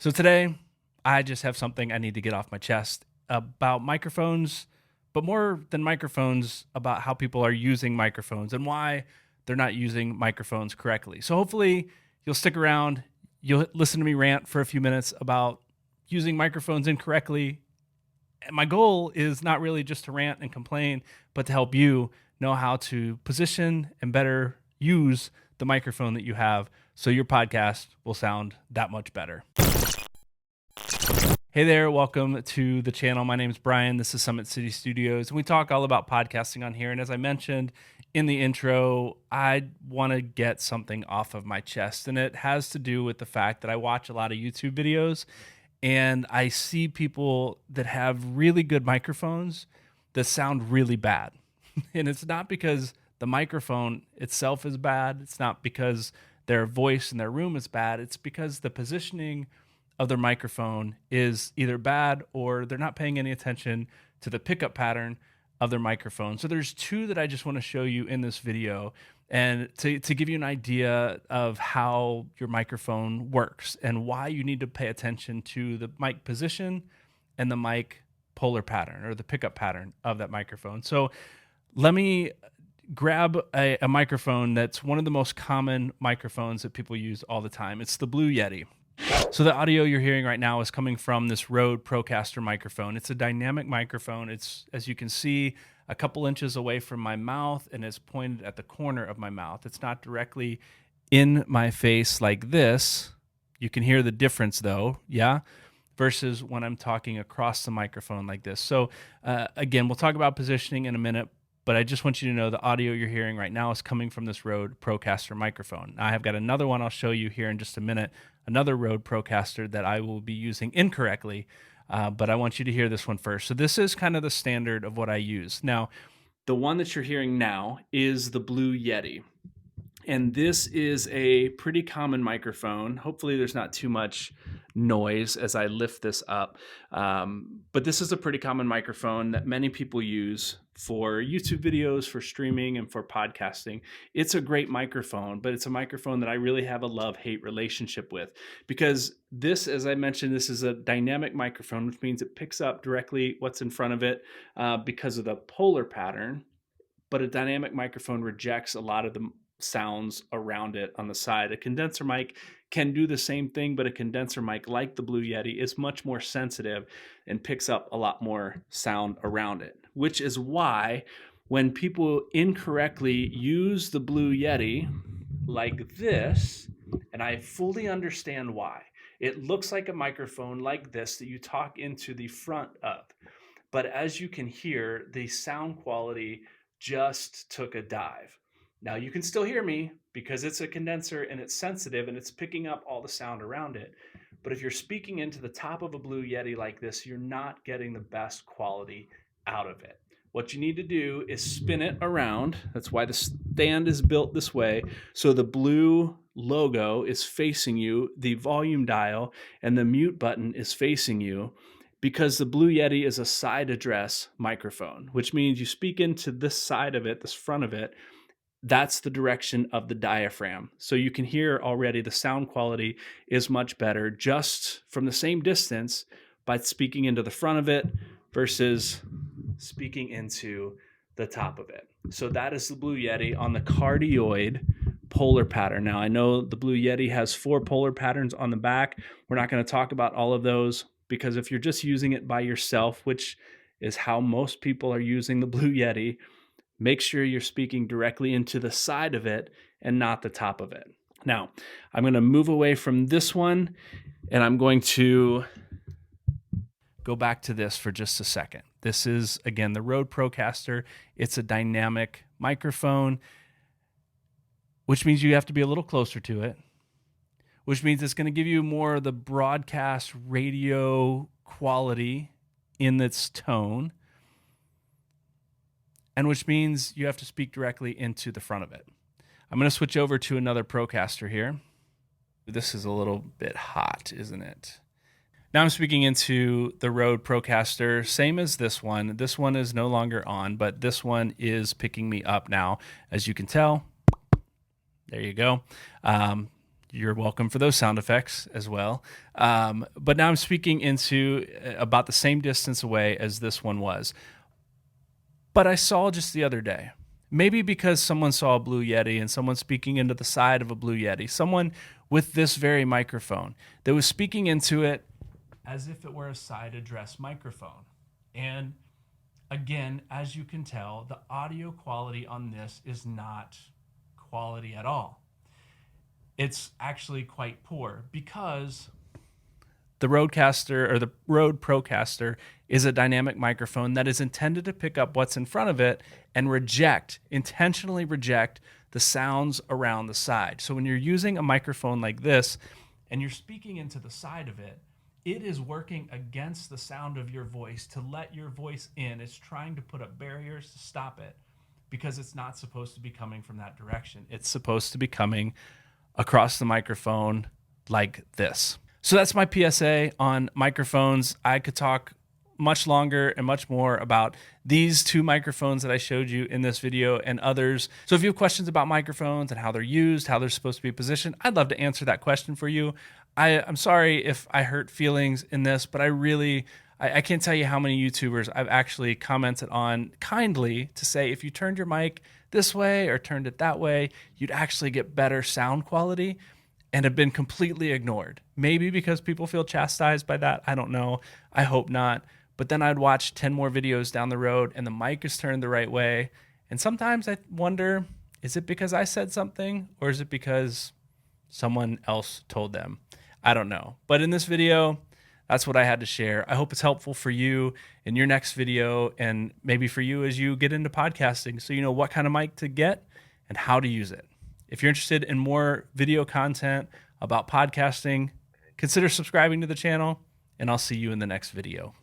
So today, I just have something I need to get off my chest about microphones, but more than microphones, about how people are using microphones and why they're not using microphones correctly. So hopefully you'll stick around, you'll listen to me rant for a few minutes about using microphones incorrectly. And my goal is not really just to rant and complain, but to help you know how to position and better use the microphone that you have so your podcast will sound that much better. Hey there, welcome to the channel. My name is Brian. This is Summit City Studios, and we talk all about podcasting on here. And as I mentioned in the intro, I want to get something off of my chest, and it has to do with the fact that I watch a lot of YouTube videos, and I see people that have really good microphones that sound really bad. And it's not because the microphone itself is bad. It's not because their voice in their room is bad. It's because the positioning of their microphone is either bad or they're not paying any attention to the pickup pattern of their microphone. So there's two that I just want to show you in this video and to give you an idea of how your microphone works and why you need to pay attention to the mic position and the mic polar pattern or the pickup pattern of that microphone. So let me grab a microphone that's one of the most common microphones that people use all the time. It's the Blue Yeti. So the audio you're hearing right now is coming from this Rode Procaster microphone. It's a dynamic microphone. It's, as you can see, a couple inches away from my mouth, and it's pointed at the corner of my mouth. It's not directly in my face like this. You can hear the difference though, yeah? Versus when I'm talking across the microphone like this. So again, we'll talk about positioning in a minute, but I just want you to know the audio you're hearing right now is coming from this Rode Procaster microphone. Now, I have got another one I'll show you here in just a minute, another Rode Procaster that I will be using incorrectly, but I want you to hear this one first. So this is kind of the standard of what I use. Now, the one that you're hearing now is the Blue Yeti. And this is a pretty common microphone. Hopefully there's not too much noise as I lift this up. But this is a pretty common microphone that many people use for YouTube videos, for streaming, and for podcasting. It's a great microphone, but it's a microphone that I really have a love-hate relationship with because this, as I mentioned, this is a dynamic microphone, which means it picks up directly what's in front of it because of the polar pattern. But a dynamic microphone rejects a lot of the sounds around it on the side. A condenser mic can do the same thing, but a condenser mic like the Blue Yeti is much more sensitive and picks up a lot more sound around it, which is why when people incorrectly use the Blue Yeti like this, and I fully understand why, it looks like a microphone like this that you talk into the front of. But as you can hear, the sound quality just took a dive. Now you can still hear me because it's a condenser and it's sensitive and it's picking up all the sound around it. But if you're speaking into the top of a Blue Yeti like this, you're not getting the best quality out of it. What you need to do is spin it around. That's why the stand is built this way. So the blue logo is facing you, the volume dial and the mute button is facing you, because the Blue Yeti is a side address microphone, which means you speak into this side of it, this front of it. That's the direction of the diaphragm. So you can hear already the sound quality is much better just from the same distance by speaking into the front of it versus speaking into the top of it. So that is the Blue Yeti on the cardioid polar pattern. Now I know the Blue Yeti has 4 polar patterns on the back. We're not going to talk about all of those because if you're just using it by yourself, which is how most people are using the Blue Yeti, make sure you're speaking directly into the side of it and not the top of it. Now, I'm going to move away from this one and I'm going to go back to this for just a second. This is, again, the Rode Procaster. It's a dynamic microphone, which means you have to be a little closer to it, which means it's going to give you more of the broadcast radio quality in its tone, and which means you have to speak directly into the front of it. I'm going to switch over to another Procaster here. This is a little bit hot, isn't it? Now I'm speaking into the Rode Procaster, same as this one. This one is no longer on, but this one is picking me up now. As you can tell, there you go. you're welcome for those sound effects as well. But now I'm speaking into about the same distance away as this one was. But I saw just the other day, maybe because someone saw a Blue Yeti and someone speaking into the side of a Blue Yeti, someone with this very microphone that was speaking into it as if it were a side address microphone. And again, as you can tell, the audio quality on this is not quality at all. It's actually quite poor because the Rodecaster or the Rode Procaster is a dynamic microphone that is intended to pick up what's in front of it and intentionally reject the sounds around the side. So when you're using a microphone like this and you're speaking into the side of it, it is working against the sound of your voice to let your voice in. It's trying to put up barriers to stop it because it's not supposed to be coming from that direction. It's supposed to be coming across the microphone like this. So that's my PSA on microphones. I could talk much longer and much more about these two microphones that I showed you in this video and others. So if you have questions about microphones and how they're used, how they're supposed to be positioned, I'd love to answer that question for you. I'm sorry if I hurt feelings in this, but I can't tell you how many YouTubers I've actually commented on kindly to say if you turned your mic this way or turned it that way, you'd actually get better sound quality, and have been completely ignored. Maybe because people feel chastised by that. I don't know. I hope not. But then I'd watch 10 more videos down the road and the mic is turned the right way. And sometimes I wonder, is it because I said something or is it because someone else told them? I don't know. But in this video, that's what I had to share. I hope it's helpful for you in your next video and maybe for you as you get into podcasting so you know what kind of mic to get and how to use it. If you're interested in more video content about podcasting, consider subscribing to the channel, and I'll see you in the next video.